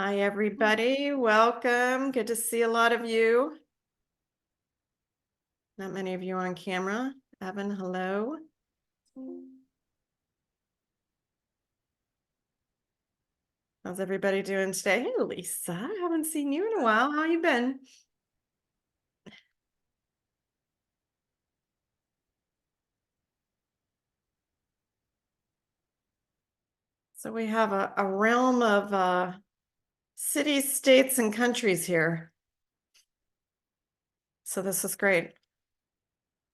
Hi, everybody. Welcome. Good to see a lot of you. Not many of you on camera. Evan, hello. How's everybody doing today? Hey, Lisa, I haven't seen you in a while. How you been? So we have a realm of cities, states, and countries here. So this is great.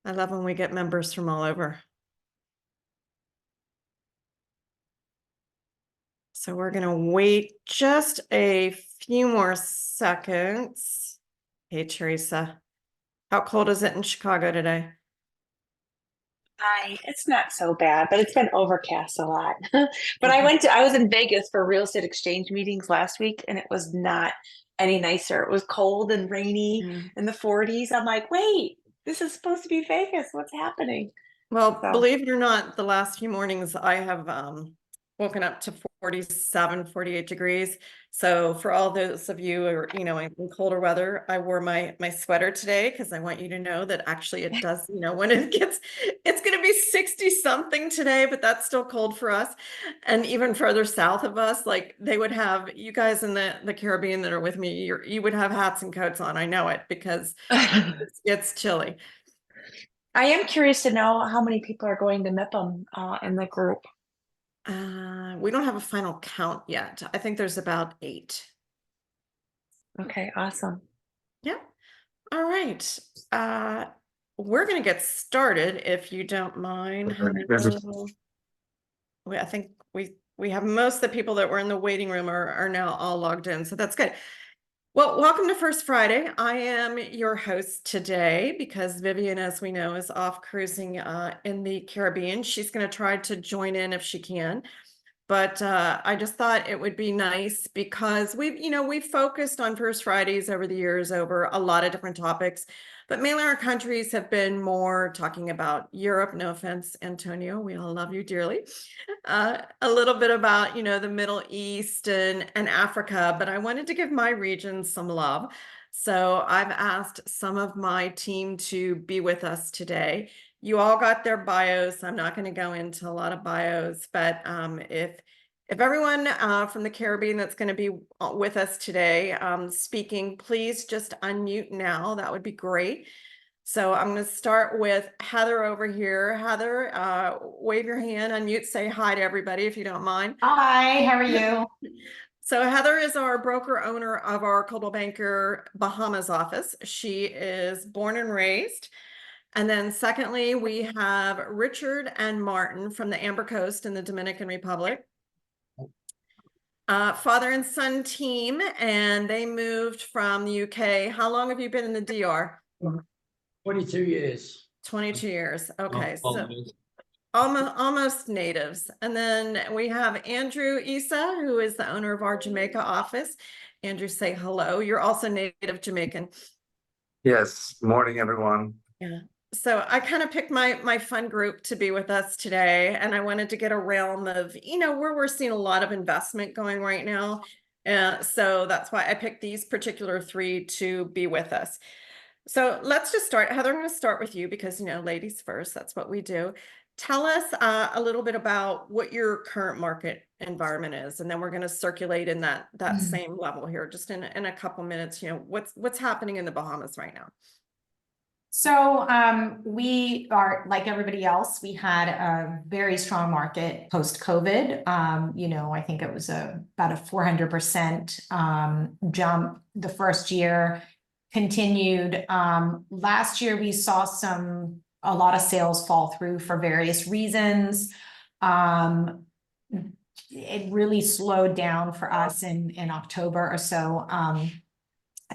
I love when we get members from all over. So we're going to wait just a few more seconds. Hey, Teresa, how cold is it in Chicago today? Hi, it's not so bad, but it's been overcast a lot. But I was in Vegas for real estate exchange meetings last week and it was not any nicer. It was cold and rainy Yeah. in the 40s. I'm like, wait, this is supposed to be Vegas. What's happening? Well, So, believe it or not, the last few mornings I have woken up to 47, 48 degrees. So for all those of you who are, in colder weather, I wore my sweater today because I want you to know that actually it does, when it's going to be 60 something today, but that's still cold for us. And even further south of us, like they would have, you guys in the Caribbean that are with me, you would have hats and coats on. I know it because I it's chilly. am curious to know how many people are going to MIPIM in the group. We don't have a final count yet. I think there's about 8. Okay, awesome. Yeah. All right. Uh, we're going to get started if you don't mind. Hello. I think we have most of the people that were in the waiting room are now all logged in, so that's good. Well, welcome to First Friday. I am your host today because Vivian, as we know, is off cruising in the Caribbean. She's going to try to join in if she can. But I just thought it would be nice because we've focused on First Fridays over the years over a lot of different topics, but mainly our countries have been more talking about Europe. No offense, Antonio, we all love you dearly. A little bit about, the Middle East and Africa, but I wanted to give my region some love. So I've asked some of my team to be with us today. You all got their bios. I'm not going to go into a lot of bios, but if everyone from the Caribbean that's going to be with us today speaking, please just unmute now. That would be great. So I'm going to start with Heather over here. Heather, wave your hand, unmute, say hi to everybody if you don't mind. Hi, how are you? So Heather is our broker owner of our Coldwell Banker Bahamas office. She is born and raised. And then secondly, we have Richard and Martin from the Amber Coast in the Dominican Republic. Father and son team, and they moved from the UK. How long have you been in the DR? 22 years. 22 years. Okay, so Almost. almost natives. And then we have Andrew Issa, who is the owner of our Jamaica office. Andrew, say hello. You're also native Jamaican. Yes, morning, everyone. Yeah. So I kind of picked my fun group to be with us today, and I wanted to get a realm of, where we're seeing a lot of investment going right now. So that's why I picked these particular 3 to be with us. So let's just start. Heather, I'm going to start with you because, ladies first, that's what we do. Tell us a little bit about what your current market environment is, and then we're going to circulate in that same level here, just in a couple minutes. What's happening in the Bahamas right now? So we are like everybody else. We had a very strong market post-COVID. I think it was about a 400% jump the first year, continued. Last year, we saw a lot of sales fall through for various reasons. It really slowed down for us in October or so.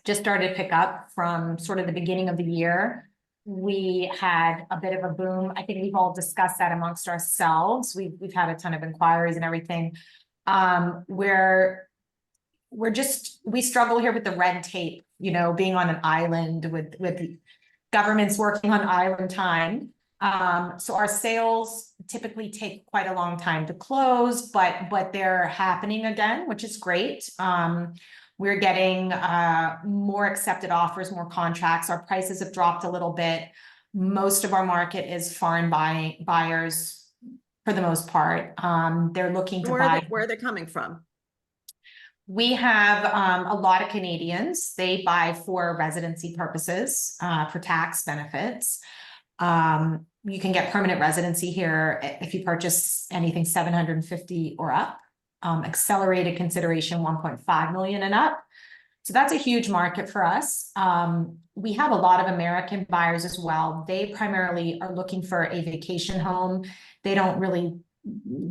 Just started to pick up from sort of the beginning of the year. We had a bit of a boom. I think we've all discussed that amongst ourselves. We've had a ton of inquiries and everything. We struggle here with the red tape, being on an island with governments working on island time. So our sales typically take quite a long time to close, but they're happening again, which is great. We're getting more accepted offers, more contracts. Our prices have dropped a little bit. Most of our market is foreign buyers for the most part. They're looking to buy. Where are they coming from? We have a lot of Canadians. They buy for residency purposes, for tax benefits. You can get permanent residency here if you purchase anything 750 or up. Accelerated consideration 1.5 million and up. So that's a huge market for us. We have a lot of American buyers as well. They primarily are looking for a vacation home. They don't really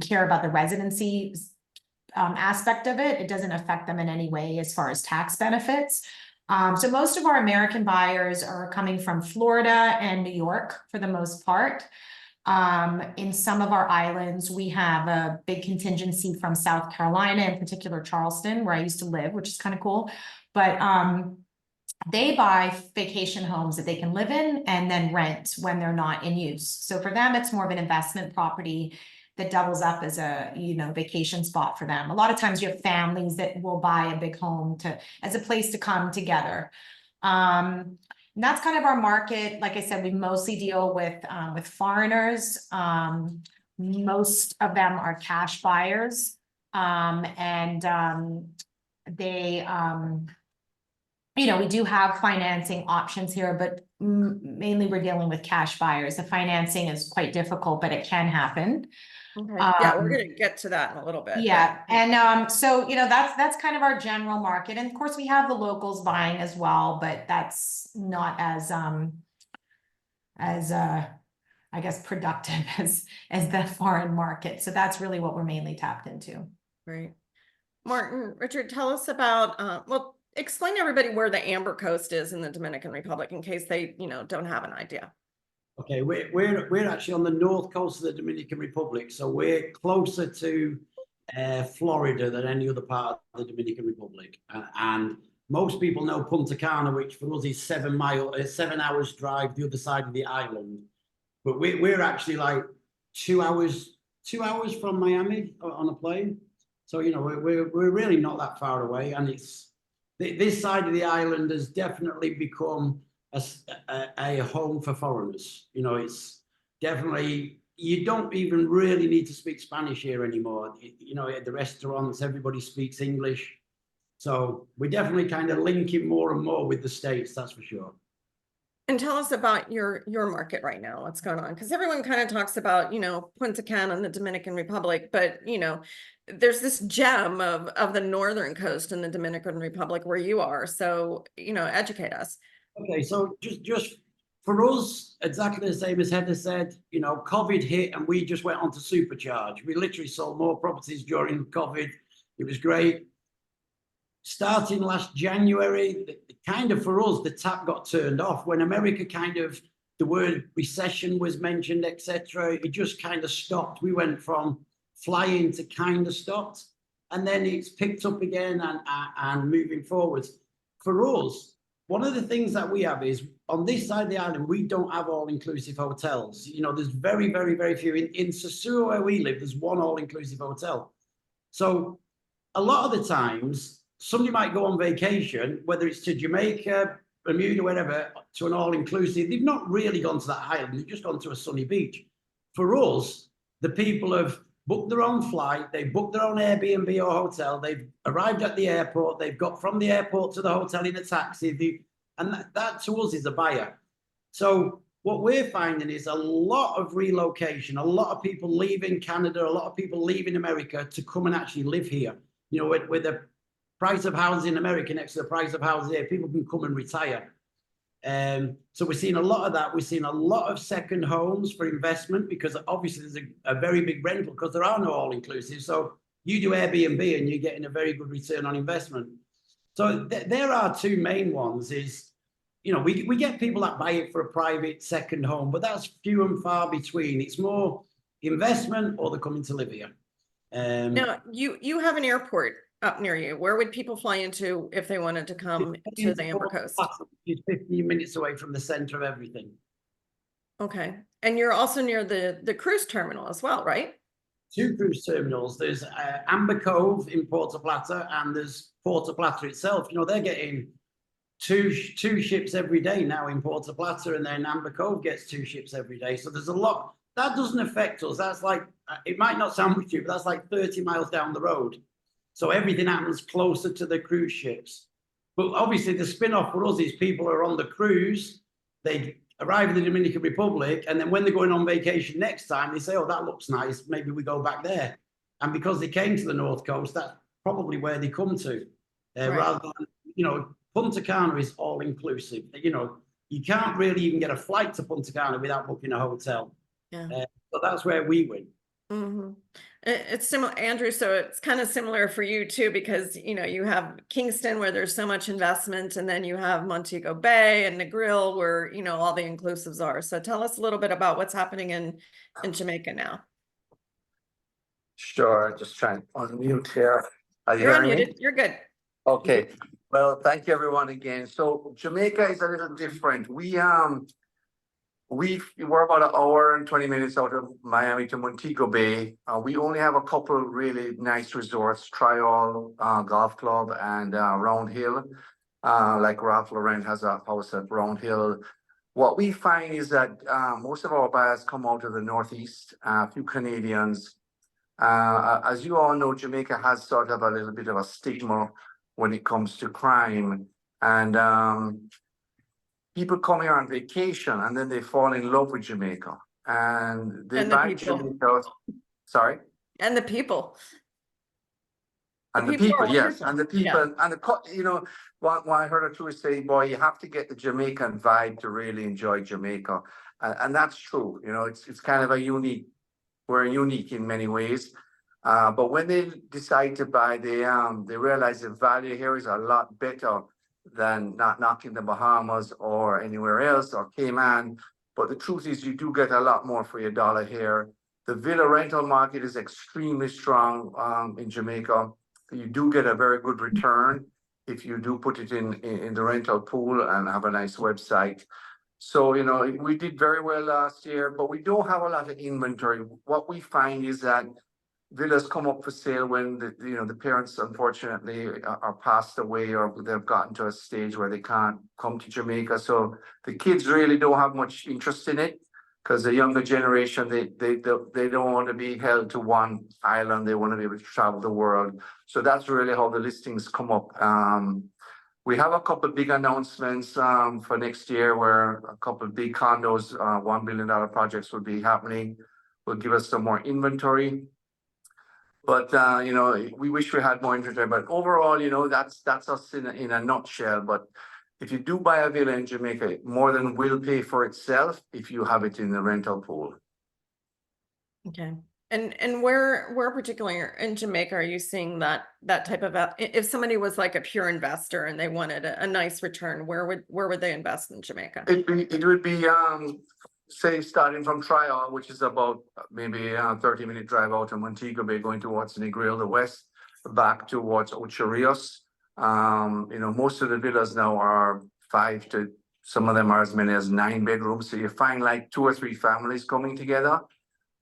care about the residency aspect of it. It doesn't affect them in any way as far as tax benefits. So most of our American buyers are coming from Florida and New York for the most part. In some of our islands, we have a big contingency from South Carolina, in particular Charleston, where I used to live, which is kind of cool. But they buy vacation homes that they can live in and then rent when they're not in use. So for them, it's more of an investment property that doubles up as a, vacation spot for them. A lot of times you have families that will buy a big home as a place to come together. And that's kind of our market. Like I said, we mostly deal with foreigners. Most of them are cash buyers. They, we do have financing options here, but mainly we're dealing with cash buyers. The financing is quite difficult, but it can happen. Okay. Yeah, we're going to get to that in a little bit. Yeah. And so, that's kind of our general market. And of course we have the locals buying as well, but that's not as I guess productive as the foreign market. So that's really what we're mainly tapped into. Right. Martin, Richard, tell us about, explain to everybody where the Amber Coast is in the Dominican Republic in case they, don't have an idea. Okay, we're actually on the north coast of the Dominican Republic, so we're closer to Florida than any other part of the Dominican Republic. And most people know Punta Cana, which for us is 7 hours drive the other side of the island. But we're actually like 2 hours from Miami on a plane. So we're really not that far away, and it's this side of the island has definitely become a home for foreigners. It's definitely, you don't even really need to speak Spanish here anymore. At the restaurants, everybody speaks English. So we're definitely kind of linking more and more with the States, that's for sure. And tell us about your market right now. What's going on? Because everyone kind of talks about, Punta Cana and the Dominican Republic, but, there's this gem of the northern coast in the Dominican Republic where you are. So, educate us. Okay, so just for us, exactly the same as Heather said, COVID hit and we just went on to supercharge. We literally sold more properties during COVID. It was great. Starting last January, kind of for us, the tap got turned off when America the word recession was mentioned, etc. It just kind of stopped. We went from flying to kind of stopped, and then it's picked up again and moving forwards. For us, one of the things that we have is on this side of the island, we don't have all-inclusive hotels. There's very, very, very few. In Sosúa, where we live, there's one all-inclusive hotel. So a lot of the times, somebody might go on vacation, whether it's to Jamaica, Bermuda, wherever, to an all-inclusive. They've not really gone to that island. They've just gone to a sunny beach. For us, the people have booked their own flight. They've booked their own Airbnb or hotel. They've arrived at the airport. They've got from the airport to the hotel in a taxi. And that to us is a buyer. So what we're finding is a lot of relocation, a lot of people leaving Canada, a lot of people leaving America to come and actually live here. With the price of houses in America next to the price of houses here, people can come and retire. So we're seeing a lot of that. We're seeing a lot of second homes for investment because obviously there's a very big rental because there are no all-inclusive. So you do Airbnb and you're getting a very good return on investment. So there are two main ones is, we get people that buy it for a private second home, but that's few and far between. It's more investment or they're coming to live here. Now, you have an airport up near you. Where would people fly into if they wanted to come to the Amber Coast? It's 15 minutes away from the center of everything. Okay. And you're also near the cruise terminal as well, right? 2 cruise terminals. There's Amber Cove in Puerto Plata, and there's Puerto Plata itself. You know, they're getting two ships every day now in Puerto Plata, and then Amber Cove gets 2 ships every day. So there's a lot that doesn't affect us. That's like, it might not sound much to you, but that's like 30 miles down the road. So everything happens closer to the cruise ships. But obviously the spin-off for us is people are on the cruise, they arrive in the Dominican Republic, and then when they're going on vacation next time, they say, oh, that looks nice, maybe we go back there. And because they came to the North Coast, that's probably where they come to. Right. Rather than, you know, Punta Cana is all inclusive. You know, you can't really even get a flight to Punta Cana without booking a hotel. Yeah. So that's where we win. Mm-hmm. It's similar, Andrew. So it's kind of similar for you too, because you know you have Kingston where there's so much investment, and then you have Montego Bay and Negril where you know all the inclusives are. So tell us a little bit about what's happening in Jamaica now. Sure, just trying to unmute here. Are you You're hearing me? unmuted. You're good. Okay, well, thank you everyone again. So Jamaica is a little different. We're about an hour and 20 minutes out of Miami to Montego Bay. We only have a couple really nice resorts, Trial Golf Club and Round Hill. Like Ralph Lauren has a house at Round Hill. What we find is that most of our buyers come out of the Northeast, a few Canadians. As you all know, Jamaica has sort of a little bit of a stigma when it comes to crime. And people come here on vacation and then they fall in love with Jamaica. And they And the buy people. Jamaica. Sorry? And the people. And the are people, yes. wonderful. And the people, and you know, what I heard a tourist say, boy, you have to get the Jamaican vibe to really enjoy Jamaica. And that's true. You know, it's kind of a unique, we're unique in many ways. But when they decide to buy, they realize the value here is a lot better than not knocking the Bahamas or anywhere else or Cayman. But the truth is you do get a lot more for your dollar here. The villa rental market is extremely strong in Jamaica. You do get a very good return if you do put it in the rental pool and have a nice website. So, you know, we did very well last year, but we don't have a lot of inventory. What we find is that villas come up for sale when the parents unfortunately are passed away or they've gotten to a stage where they can't come to Jamaica. So the kids really don't have much interest in it because the younger generation, they don't want to be held to one island. They want to be able to travel the world. So that's really how the listings come up. We have a couple of big announcements for next year where a couple of big condos, $1 billion projects will be happening. Will give us some more inventory. But you know, we wish we had more inventory. But overall, you know, that's us in a nutshell. But if you do buy a villa in Jamaica, more than will pay for itself if you have it in the rental pool. Okay. And where particularly in Jamaica are you seeing that type of, if somebody was like a pure investor and they wanted a nice return, where would they invest in Jamaica? It would be say starting from Trial, which is about maybe a 30-minute drive out of Montego Bay, going towards Negril, the west, back towards Ocho Rios. You know, most of the villas now are 5 to, some of them are as many as 9 bedrooms. So you find like 2 or 3 families coming together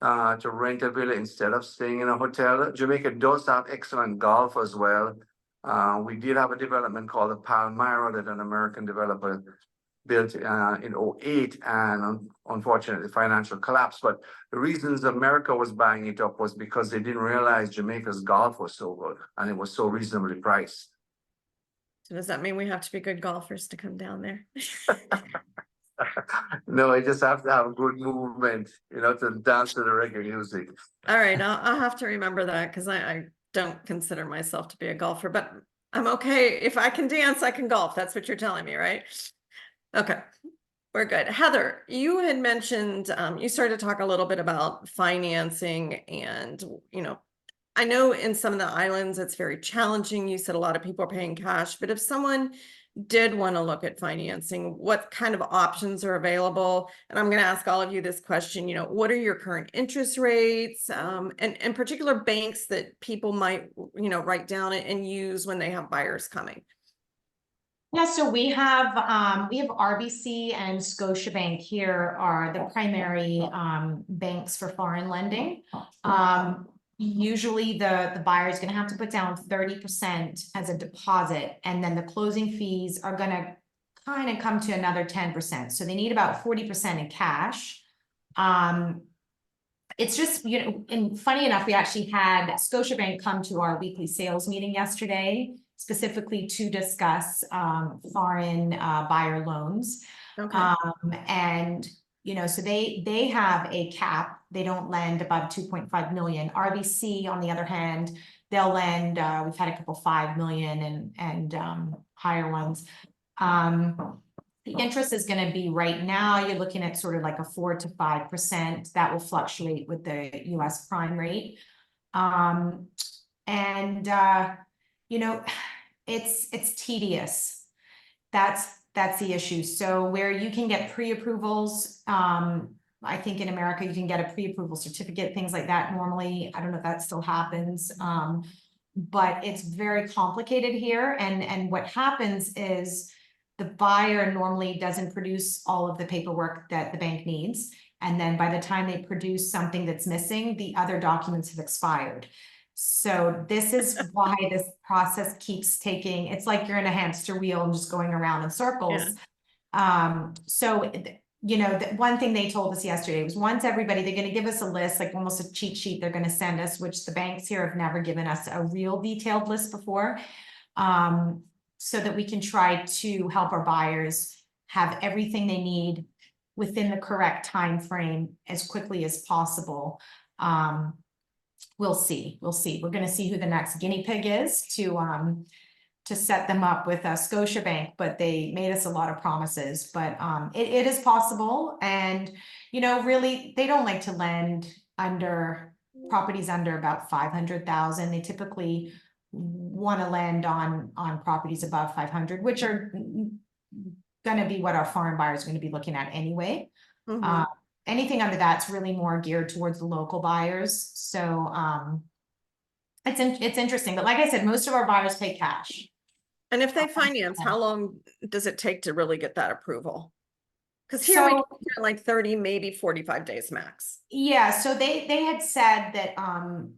to rent a villa instead of staying in a hotel. Jamaica does have excellent golf as well. We did have a development called the Palmyra that an American developer built in 2008, and unfortunately financial collapse. But the reasons America was buying it up was because they didn't realize Jamaica's golf was so good and it was so reasonably priced. So does that mean we have to be good golfers to come down there? No, I just have to have good movement, you know, to dance to the reggae music. All right, I'll have to remember that because I don't consider myself to be a golfer, but I'm okay. If I can dance, I can golf. That's what you're telling me, right? Okay, we're good. Heather, you had mentioned, you started to talk a little bit about financing and, you know, I know in some of the islands it's very challenging. You said a lot of people are paying cash, but if someone did want to look at financing, what kind of options are available? And I'm going to ask all of you this question, you know, what are your current interest rates, and particular banks that people might, you know, write down and use when they have buyers coming? Yeah, so we have RBC and Scotiabank here are the primary banks for foreign lending. Usually the buyer is going to have to put down 30% as a deposit, and then the closing fees are going to kind of come to another 10%. So they need about 40% in cash. It's just, you know, and funny enough, we actually had Scotiabank come to our weekly sales meeting yesterday, specifically to discuss foreign buyer loans. Okay. And you know, so they have a cap. They don't lend above 2.5 million. RBC, on the other hand, they'll lend. We've had a couple 5 million and higher ones. The interest is going to be right now, you're looking at sort of like a 4 to 5%. That will fluctuate with the US prime rate. You know, it's tedious. That's the issue. So where you can get pre-approvals, I think in America you can get a pre-approval certificate, things like that. Normally, I don't know if that still happens, but it's very complicated here. And what happens is the buyer normally doesn't produce all of the paperwork that the bank needs. And then by the time they produce something that's missing, the other documents have expired. So this is why this process keeps taking, it's like you're in a hamster wheel and just going around in circles. Yeah. You know, the one thing they told us yesterday was once everybody, they're going to give us a list, like almost a cheat sheet they're going to send us, which the banks here have never given us a real detailed list before. So that we can try to help our buyers have everything they need within the correct time frame as quickly as possible. We'll see. We're going to see who the next guinea pig is to set them up with Scotiabank, but they made us a lot of promises. But it is possible, and you know, really, they don't like to lend under properties under about 500,000. They typically want to lend on properties above 500, which are going to be what our foreign buyers are going to be looking at anyway. Mm-hmm. Anything under that's really more geared towards the local buyers. So it's interesting, but like I said, most of our buyers pay cash. And if they finance, how long does it take to really get that approval? Because here we get like 30, maybe 45 days max. Yeah, so they had said that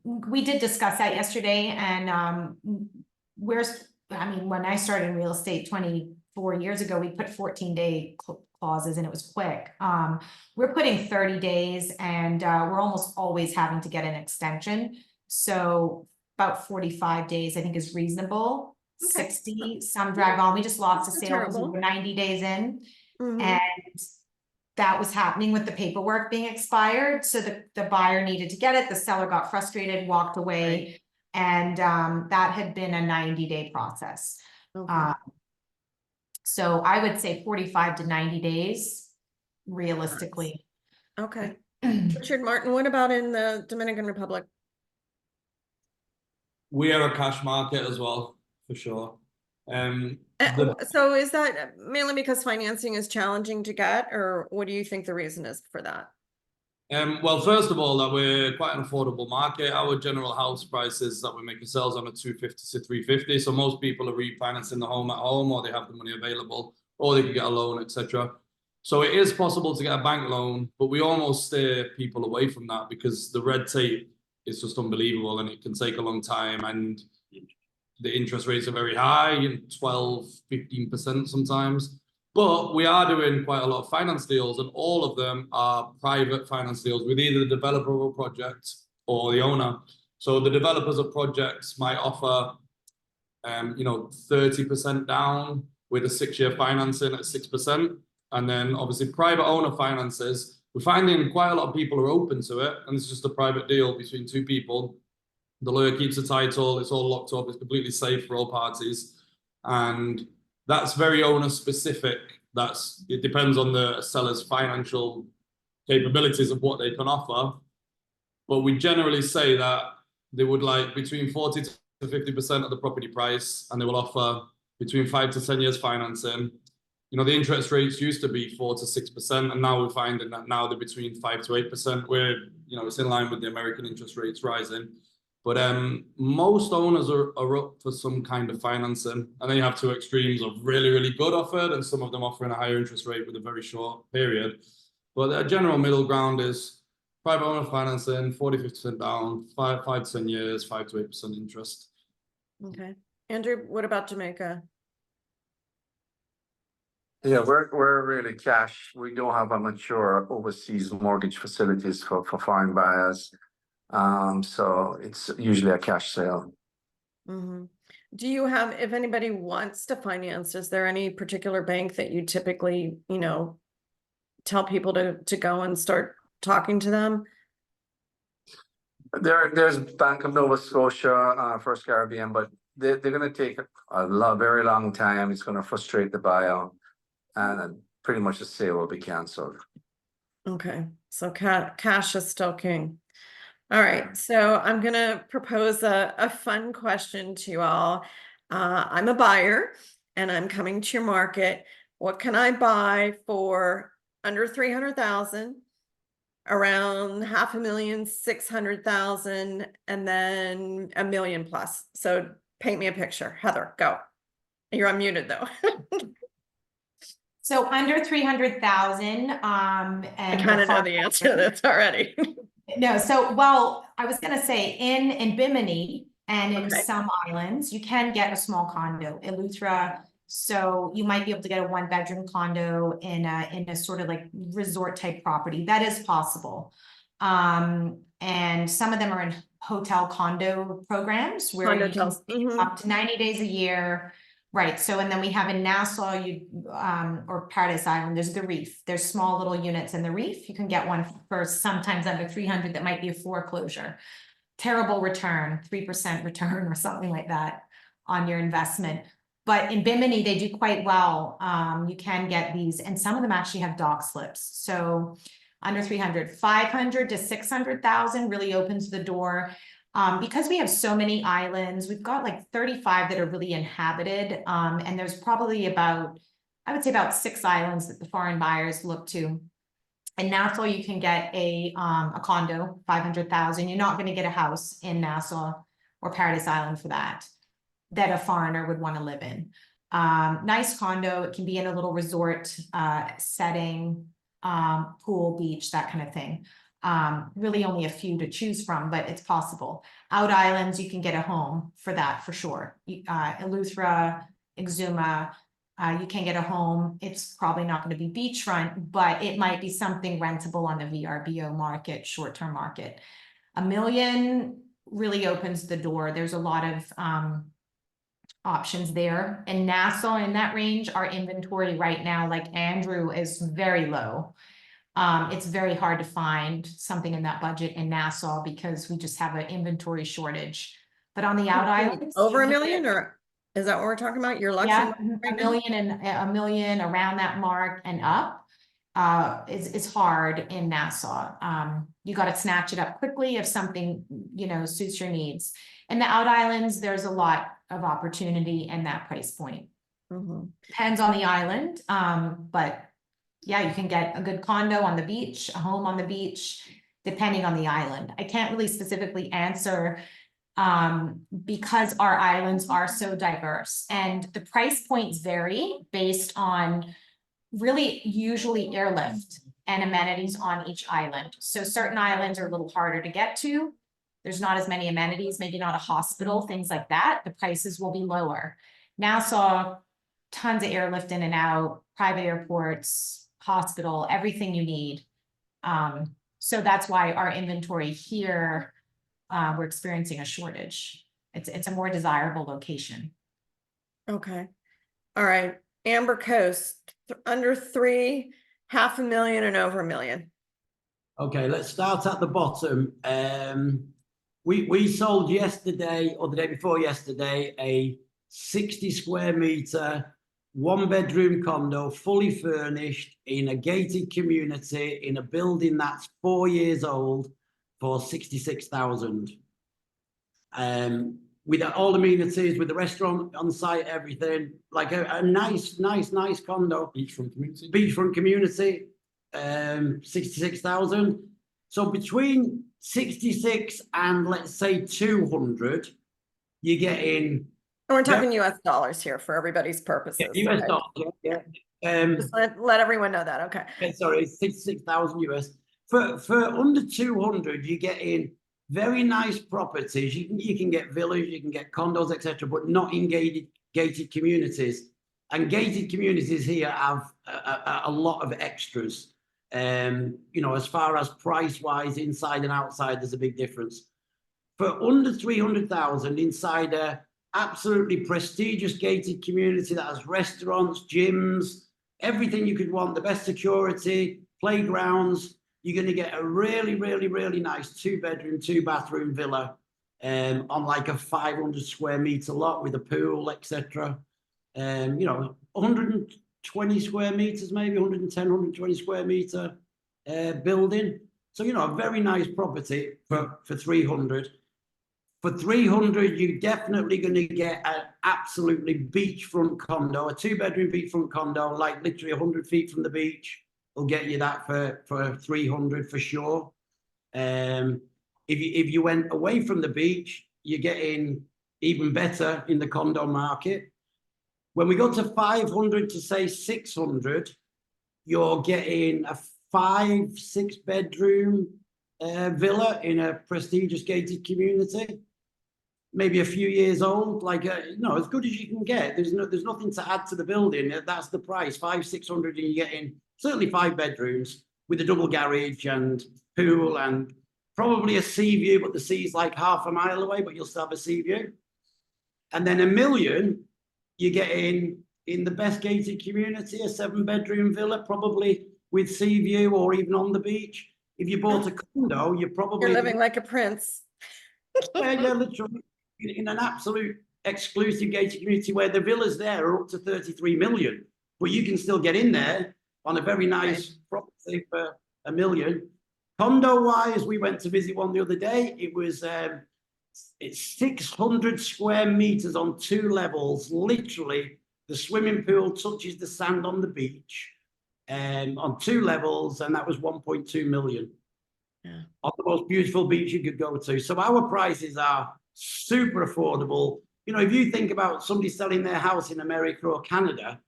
we did discuss that yesterday, and I mean, when I started in real estate 24 years ago, we put 14-day clauses and it was quick. We're putting 30 days, and we're almost always having to get an extension. So about 45 days, I think, is reasonable. Okay. 60, some drag on. We just lost a sale because we were 90 days in. Mm-hmm. And that was happening with the paperwork being expired. So the buyer needed to get it. The seller got frustrated, walked away. Right. And that had been a 90-day process. Okay. So I would say 45 to 90 days, realistically. Okay. Richard Martin, what about in the Dominican Republic? We are a cash market as well, for sure. So is that mainly because financing is challenging to get, or what do you think the reason is for that? Well, first of all, that we're quite an affordable market. Our general house prices that we're making sales on are 250 to 350. So most people are refinancing the home at home, or they have the money available, or they can get a loan, etc. So it is possible to get a bank loan, but we almost steer people away from that because the red tape is just unbelievable, and it can take a long time, and the interest rates are very high, 12, 15% sometimes. But we are doing quite a lot of finance deals, and all of them are private finance deals with either the developer of a project or the owner. So the developers of projects might offer, 30% down with a 6-year financing at 6%. And then obviously private owner finances, we're finding quite a lot of people are open to it. And it's just a private deal between two people. The lawyer keeps the title, it's all locked up, it's completely safe for all parties. And that's very owner specific. It depends on the seller's financial capabilities of what they can offer. But we generally say that they would like between 40 to 50% of the property price, and they will offer between 5 to 10 years financing. The interest rates used to be 4 to 6%, and now we're finding that now they're between 5 to 8%, where, it's in line with the American interest rates rising. But most owners are up for some kind of financing, and then you have two extremes of really, really good offered, and some of them offering a higher interest rate with a very short period. But a general middle ground is private owner financing, 40-50% down, 5 to 10 years, 5 to 8% interest. Okay. Andrew, what about Jamaica? Yeah, we're really cash. We don't have a mature overseas mortgage facilities for foreign buyers. So it's usually a cash sale. Mm-hmm. Do you have, if anybody wants to finance, is there any particular bank that you typically, you know, tell people to go and start talking to them? There's Bank of Nova Scotia, First Caribbean, but they're going to take very long time. It's going to frustrate the buyer, and pretty much the sale will be canceled. Okay, so cash is still king. All right, so I'm gonna propose a fun question to you all. I'm a buyer and I'm coming to your market. What can I buy for under 300,000, around 500,000, 600,000, and then $1 million plus? So paint me a picture. Heather, go. You're unmuted though. So under 300,000, I and kind of know the answer to this already. no, so well, I was gonna say in Bimini and in Okay. some islands, you can get a small condo, Eleuthera. So you might be able to get a 1-bedroom condo in a sort of like resort type property. That is possible. And some of them are in hotel condo programs where you can stay up to 90 days a year. Right. So, and then we have in Nassau, or Paradise Island, there's the Reef. There's small little units in the Reef. You can get one for sometimes under 300 that might be a foreclosure. Terrible return, 3% return or something like that on your investment. But in Bimini, they do quite well. You can get these, and some of them actually have dock slips. So under 300, 500 to 600,000 really opens the door. Because we have so many islands, we've got like 35 that are really inhabited. And there's probably about, I would say about 6 islands that the foreign buyers look to. In Nassau, you can get a condo, 500,000. You're not going to get a house in Nassau or Paradise Island for that a foreigner would want to live in. Nice condo. It can be in a little resort setting, pool, beach, that kind of thing. Really only a few to choose from, but it's possible. Out islands, you can get a home for that for sure. Eleuthera, Exuma, you can get a home. It's probably not going to be beachfront, but it might be something rentable on the VRBO market, short-term market. $1 million really opens the door. There's a lot of options there. In Nassau, in that range, our inventory right now, like Andrew, is very low. It's very hard to find something in that budget in Nassau because we just have an inventory shortage. But on the out islands, over $1 million, or is that what we're talking about? Your luxury? yeah, $1 million and $1 million around that mark and up is hard in Nassau. You got to snatch it up quickly if something, you know, suits your needs. In the out islands, there's a lot of opportunity in that price point. Depends on the island, but yeah, you can get a good condo on the beach, a home on the beach, depending on the island. I can't really specifically answer because our islands are so diverse and the price points vary based on really usually airlift and amenities on each island. So certain islands are a little harder to get to. There's not as many amenities, maybe not a hospital, things like that. The prices will be lower. Nassau, tons of airlift in and out, private airports, hospital, everything you need. So that's why our inventory here, we're experiencing a shortage. It's a more desirable location. Okay. All right. Amber Coast, under 3, $500,000 and over $1 million. Okay, let's start at the bottom. We sold yesterday or the day before yesterday a 60 square meter 1-bedroom condo, fully furnished in a gated community in a building that's 4 years old for 66,000. With all amenities, with the restaurant on site, everything, like a nice condo. Beachfront community, 66,000. So between 66 and let's say 200, you're getting And we're talking US dollars here for everybody's purposes. US okay? dollars. Yeah. Just let everyone know that, okay. Yeah, sorry, it's 66,000 US. For under 200, you're getting very nice properties. You can get villas, you can get condos, etc., but not in gated communities. And gated communities here have a lot of extras. You know, as far as price wise, inside and outside, there's a big difference. For under 300,000 inside a absolutely prestigious gated community that has restaurants, gyms, everything you could want, the best security, playgrounds, you're going to get a really, really, really nice 2-bedroom, 2-bathroom villa on like a 500 square meter lot with a pool, etc. You know, 120 square meters, maybe 110, 120 square meter building. So, you know, a very nice property for 300. For 300, you're definitely going to get an absolutely beachfront condo, a 2-bedroom beachfront condo, like literally 100 feet from the beach. Will get you that for 300 for sure. If you went away from the beach, you're getting even better in the condo market. When we go to 500 to say 600, you're getting a 5-6 bedroom villa in a prestigious gated community. Maybe a few years old, like as good as you can get. There's nothing to add to the building. That's the price, 500-600, and you're getting certainly 5 bedrooms with a double garage and pool and probably a sea view, but the sea's like half a mile away, but you'll still have a sea view. And then $1 million, you're getting in the best gated community, a 7-bedroom villa, probably with sea view or even on the beach. If you bought a condo, you're living like a prince. yeah, literally in an absolute exclusive gated community where the villas there are up to 33 million, but you can still get in there on a very nice property for $1 million. Condo wise, we went to visit one the other day. It was it's 600 square meters on 2 levels. Literally, the swimming pool touches the sand on the beach, on 2 levels, and that was 1.2 million. Yeah. On the most beautiful beach you could go to. So our prices are super affordable. You know, if you think about somebody selling their house in America or Canada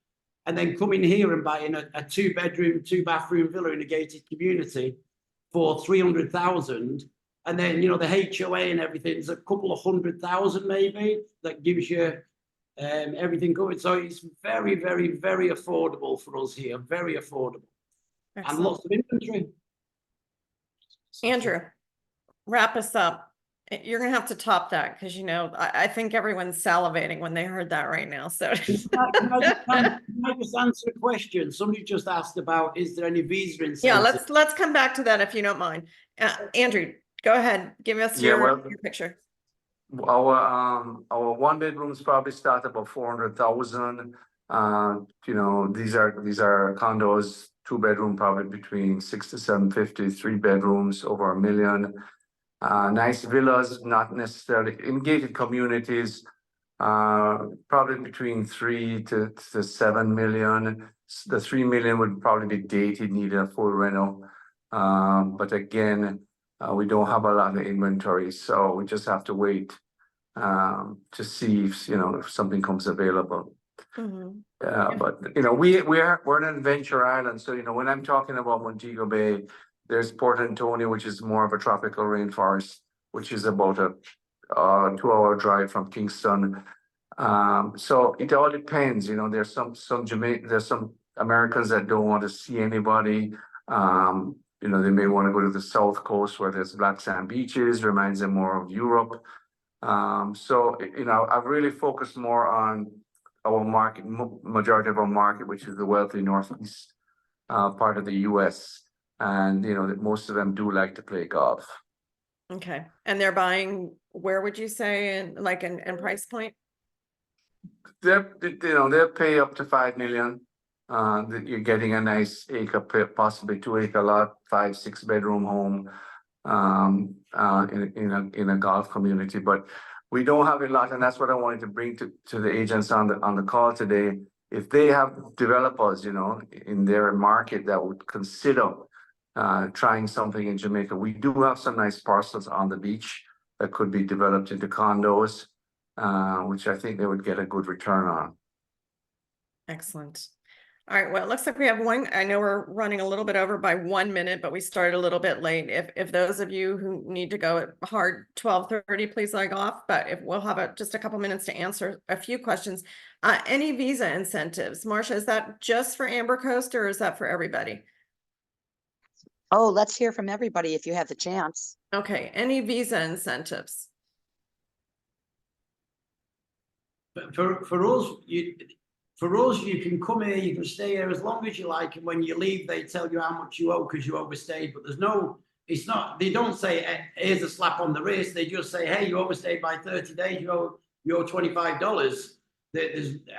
and then coming here and buying a 2-bedroom, 2-bathroom villa in a gated community for 300,000, and then, you know, the HOA and everything is a couple of 100,000 maybe, that gives you everything covered. So it's very, very, very affordable for us here. Very affordable. Excellent. And lots of inventory. Andrew, wrap us up. You're gonna have to top that because I think everyone's salivating when they heard that right now. So Can I just answer a question? Somebody just asked about, is there any visa incentive? yeah, let's come back to that if you don't mind. Andrew, go ahead. Give us your picture. Our 1-bedrooms probably start about 400,000. You know, these are condos, 2-bedroom probably between 6 to 750, 3 bedrooms over $1 million. Nice villas, not necessarily in gated communities, probably between 3 to 7 million. The 3 million would probably be dated, needed a full rental. But again, we don't have a lot of inventory, so we just have to wait to see if something comes available. But we're an adventure island, so when I'm talking about Montego Bay, there's Port Antonio, which is more of a tropical rainforest, which is about a 2-hour drive from Kingston. So it all depends. There's some Americans that don't want to see anybody. They may want to go to the South Coast where there's black sand beaches, reminds them more of Europe. So I've really focused more on our market, majority of our market, which is the wealthy Northeast part of the US. And that most of them do like to play golf. Okay. And they're buying, where would you say, in price point? They'll pay up to $5 million. You're getting a nice acre, possibly 2-acre lot, 5-6 bedroom home in a golf community. But we don't have a lot, and that's what I wanted to bring to the agents on the call today. If they have developers, in their market that would consider trying something in Jamaica. We do have some nice parcels on the beach that could be developed into condos, which I think they would get a good return on. Excellent. All right, well, it looks like we have one. I know we're running a little bit over by 1 minute, but we started a little bit late. If those of you who need to go at hard 12:30, please log off. But if we'll have just a couple minutes to answer a few questions. Any visa incentives, Marcia, is that just for Amber Coast or is that for everybody? Oh, let's hear from everybody if you have the chance. Okay, any visa incentives? But for us, you can come here, you can stay here as long as you like, and when you leave, they tell you how much you owe because you overstayed. But there's no, it's not. They don't say here's a slap on the wrist. They just say, hey, you overstayed by 30 days. You owe $25.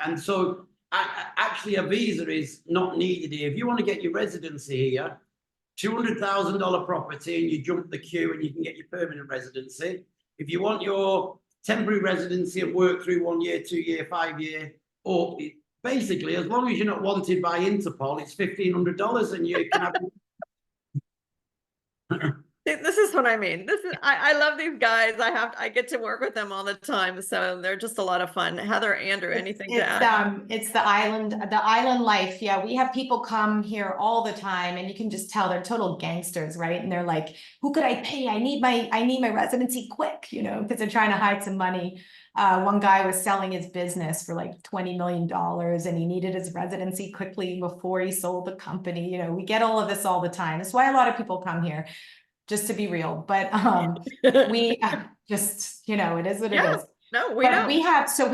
And so actually, a visa is not needed here. If you want to get your residency here, $200,000 property, and you jump the queue, and you can get your permanent residency. If you want your temporary residency and work through 1 year, 2 year, 5 year, or basically, as long as you're not wanted by Interpol, it's $1,500 and you can have. This is what I mean. I love these guys. I get to work with them all the time. So they're just a lot of fun. Heather, Andrew, anything to add? It's the island life. Yeah, we have people come here all the time and you can just tell they're total gangsters, right? And they're like, who could I pay? I need my residency quick, because they're trying to hide some money. One guy was selling his business for like $20 million and he needed his residency quickly before he sold the company. We get all of this all the time. That's why a lot of people come here, just to be real. But we just, it is what it is. No, we But don't. we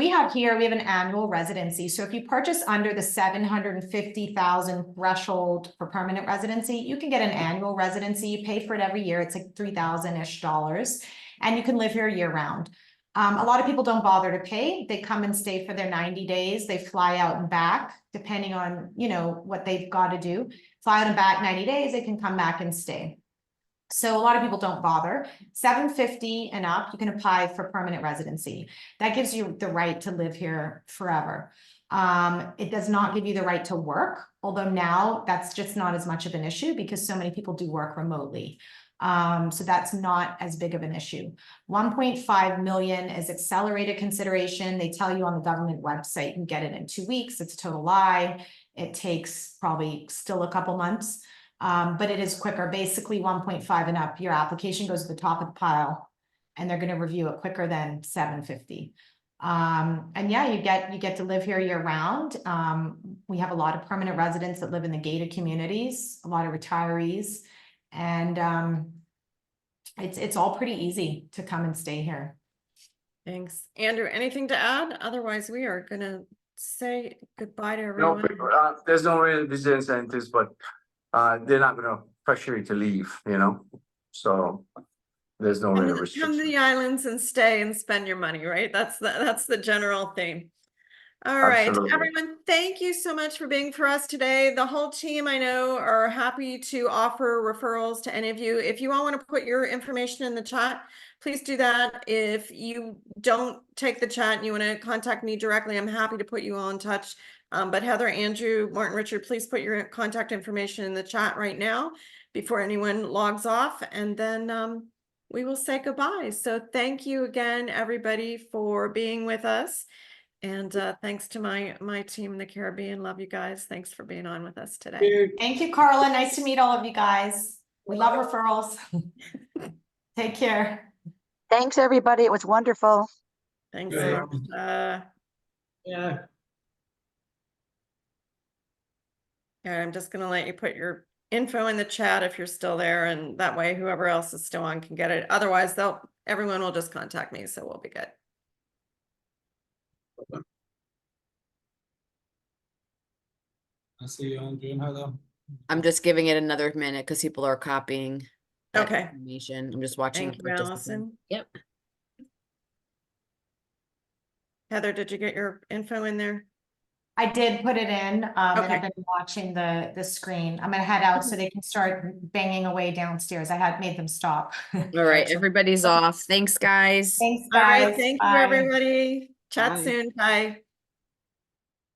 have an annual residency. So if you purchase under the 750,000 threshold for permanent residency, you can get an annual residency. You pay for it every year. It's like $3,000-ish, and you can live here year round. A lot of people don't bother to pay. They come and stay for their 90 days. They fly out and back, depending on, what they've got to do. Fly out and back 90 days, they can come back and stay. So a lot of people don't bother. 750 and up, you can apply for permanent residency. That gives you the right to live here forever. It does not give you the right to work, although now that's just not as much of an issue because so many people do work remotely. So that's not as big of an issue. 1.5 million is accelerated consideration. They tell you on the government website you can get it in 2 weeks. It's a total lie. It takes probably still a couple months. But it is quicker. Basically 1.5 and up, your application goes to the top of the pile and they're going to review it quicker than 750. And yeah, you get to live here year round. We have a lot of permanent residents that live in the gated communities, a lot of retirees, and it's all pretty easy to come and stay here. Thanks. Andrew, anything to add? Otherwise, we are going to say goodbye to everyone. No, there's no real visa incentives, but they're not going to pressure you to leave, so there's no real restriction. Come to the islands and stay and spend your money, right? That's the general theme. All right, Absolutely. everyone, thank you so much for being for us today. The whole team, I know, are happy to offer referrals to any of you. If you all want to put your information in the chat, please do that. If you don't take the chat and you want to contact me directly, I'm happy to put you all in touch. But Heather, Andrew, Martin, Richard, please put your contact information in the chat right now before anyone logs off, and then we will say goodbye. So thank you again, everybody, for being with us. And thanks to my team in the Caribbean. Love you guys. Thanks for being on with us today. Thank you, Carla. Nice to meet all of you guys. We love referrals. Take care. Thanks, everybody. It was wonderful. Thanks. Yeah. Yeah. All right, I'm just going to let you put your info in the chat if you're still there, and that way whoever else is still on can get it. Otherwise, everyone will just contact me, so we'll be good. I see you, Andrew and Heather. I'm just giving it another minute because people are copying that Okay. information. I'm just watching. Thank you, Allison. Yep. Heather, did you get your info in there? I did put it in, and Okay. I've been watching the screen. I'm gonna head out so they can start banging away downstairs. I had made them stop. All right. Everybody's off. Thanks, guys. Thanks, All right, guys. thank you, Bye. everybody. Chat Bye. soon. Bye.